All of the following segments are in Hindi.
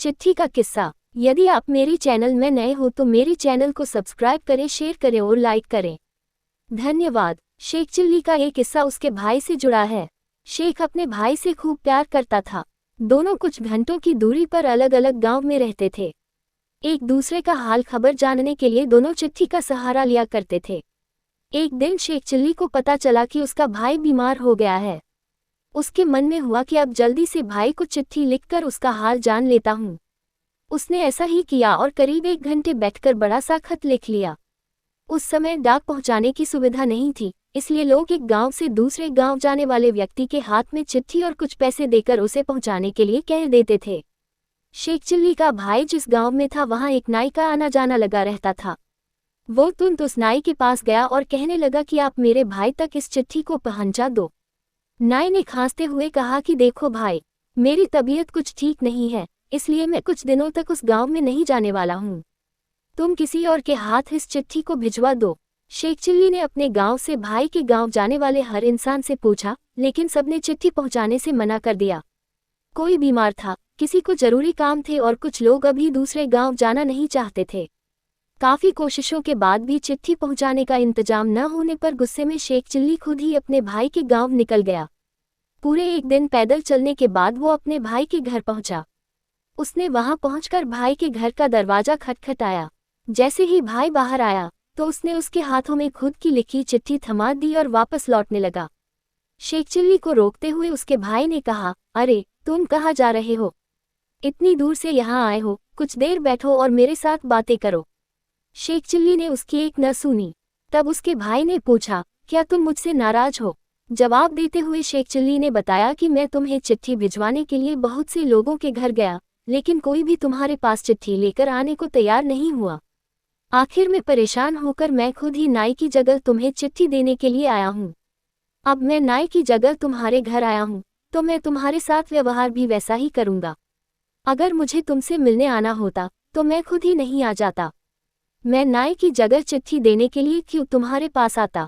चिट्ठी का किस्सा। यदि आप मेरी चैनल में नए हो तो मेरी चैनल को सब्सक्राइब करें, शेयर करें और लाइक करें। धन्यवाद। शेख चिल्ली का ये किस्सा उसके भाई से जुड़ा है। शेख अपने भाई से खूब प्यार करता था। दोनों कुछ घंटों की दूरी पर अलग अलग गांव में रहते थे। एक दूसरे का हाल खबर जानने के लिए दोनों चिट्ठी का सहारा लिया करते थे। एक दिन शेख चिल्ली को पता चला कि उसका भाई बीमार हो गया है। उसके मन में हुआ कि अब जल्दी से भाई को चिट्ठी लिखकर उसका हाल जान लेता हूँ। उसने ऐसा ही किया और करीब 1 घंटे बैठकर बड़ा सा खत लिख लिया। उस समय डाक पहुंचाने की सुविधा नहीं थी, इसलिए लोग एक गांव से दूसरे गांव जाने वाले व्यक्ति के हाथ में चिट्ठी और कुछ पैसे देकर उसे पहुंचाने के लिए कह देते थे। शेख चिल्ली का भाई जिस गांव में था वहां एक नाई का आना जाना लगा रहता था। वो तुरंत उस नाई के पास गया और कहने लगा कि आप मेरे भाई तक इस चिट्ठी को पहुंचा दो। नाई ने खांसते हुए कहा कि देखो भाई, मेरी तबीयत कुछ ठीक नहीं है, इसलिए मैं कुछ दिनों तक उस गांव में नहीं जाने वाला हूँ। तुम किसी और के हाथ इस चिट्ठी को भिजवा दो। शेख चिल्ली ने अपने गांव से भाई के गांव जाने वाले हर इंसान से पूछा, लेकिन सबने चिट्ठी पहुंचाने से मना कर दिया। कोई बीमार था, किसी को जरूरी काम थे और कुछ लोग अभी दूसरे गांव जाना नहीं चाहते थे। काफी कोशिशों के बाद भी चिट्ठी पहुंचाने का इंतजाम न होने पर गुस्से में शेख चिल्ली खुद ही अपने भाई के गांव निकल गया। पूरे 1 दिन पैदल चलने के बाद वो अपने भाई के घर पहुंचा। उसने वहां पहुंचकर भाई के घर का दरवाजा खटखटाया। जैसे ही भाई बाहर आया तो उसने उसके हाथों में खुद की लिखी चिट्ठी थमा दी और वापस लौटने लगा। शेख चिल्ली को रोकते हुए उसके भाई ने कहा, अरे तुम कहाँ जा रहे हो? इतनी दूर से यहाँ आए हो, कुछ देर बैठो और मेरे साथ बातें करो। शेख चिल्ली ने उसकी एक न सुनी। तब उसके भाई ने पूछा, क्या तुम मुझसे नाराज हो? जवाब देते हुए शेख चिल्ली ने बताया कि मैं तुम्हें चिट्ठी भिजवाने के लिए बहुत से लोगों के घर गया, लेकिन कोई भी तुम्हारे पास चिट्ठी लेकर आने को तैयार नहीं हुआ। आखिर में परेशान होकर मैं खुद ही नाई की जगह तुम्हें चिट्ठी देने के लिए आया हूँ। अब मैं नाई की जगह तुम्हारे घर आया हूँ तो मैं तुम्हारे साथ व्यवहार भी वैसा ही करूँगा। अगर मुझे तुमसे मिलने आना होता तो मैं खुद ही नहीं आ जाता। मैं नाई की जगह चिट्ठी देने के लिए क्यों तुम्हारे पास आता?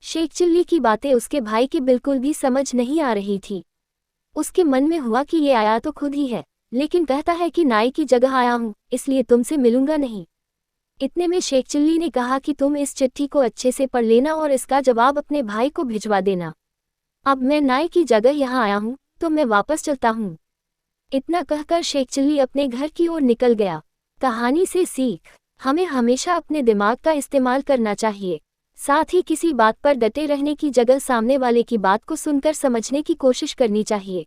शेख चिल्ली की बातें उसके भाई की बिल्कुल भी समझ नहीं आ रही थी। उसके मन में हुआ कि ये आया तो खुद ही है, लेकिन कहता है कि नाई की जगह आया हूँ, इसलिए तुमसे मिलूंगा नहीं। इतने में शेख चिल्ली ने कहा कि तुम इस चिट्ठी को अच्छे से पढ़ लेना और इसका जवाब अपने भाई को भिजवा देना। अब मैं नाई की जगह यहाँ आया हूँ तो मैं वापस चलता हूँ। इतना कहकर शेख चिल्ली अपने घर की ओर निकल गया। कहानी से सीख, हमें हमेशा अपने दिमाग का इस्तेमाल करना चाहिए। साथ ही किसी बात पर डटे रहने की जगह सामने वाले की बात को सुनकर समझने की कोशिश करनी चाहिए।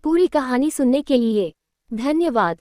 पूरी कहानी सुनने के लिए धन्यवाद।